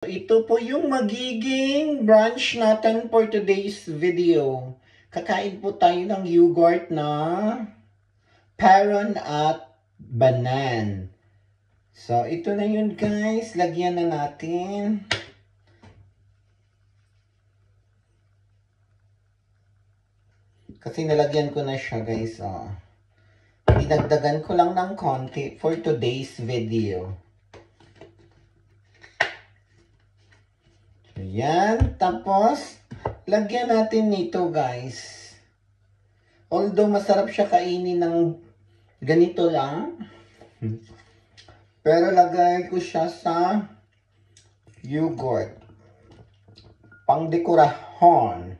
Ito po yung magiging brunch natin for today's video. Kakain po tayo ng yogurt na peron at banan. So, ito na yun guys. Lagyan na natin. Kasi nalagyan ko na siya guys. Oh. Dinagdagan ko lang ng konti for today's video. Yan. Tapos, lagyan natin nito guys. Although masarap siya kainin ng ganito lang. Pero lagay ko siya sa yogurt. Pangdekorahon.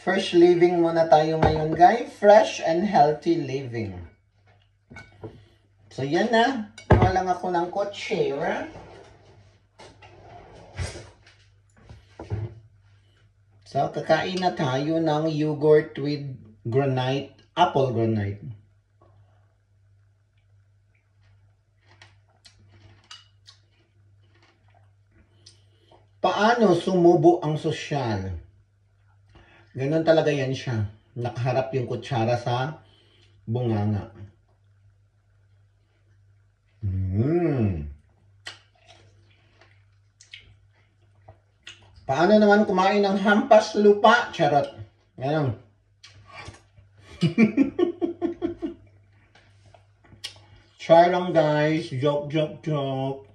Fresh living muna tayo ngayon guys. Fresh and healthy living. So, yan na. Kuha lang ako ng kutsara. So, kakain na tayo ng yogurt with granite, apple granite. Paano sumubo ang sosyal? Ganon talaga yan siya. Nakaharap yung kutsara sa bunganga. Paano naman kumain ng hampas lupa? Charot. Ganun. Try lang guys. Joke, joke, joke.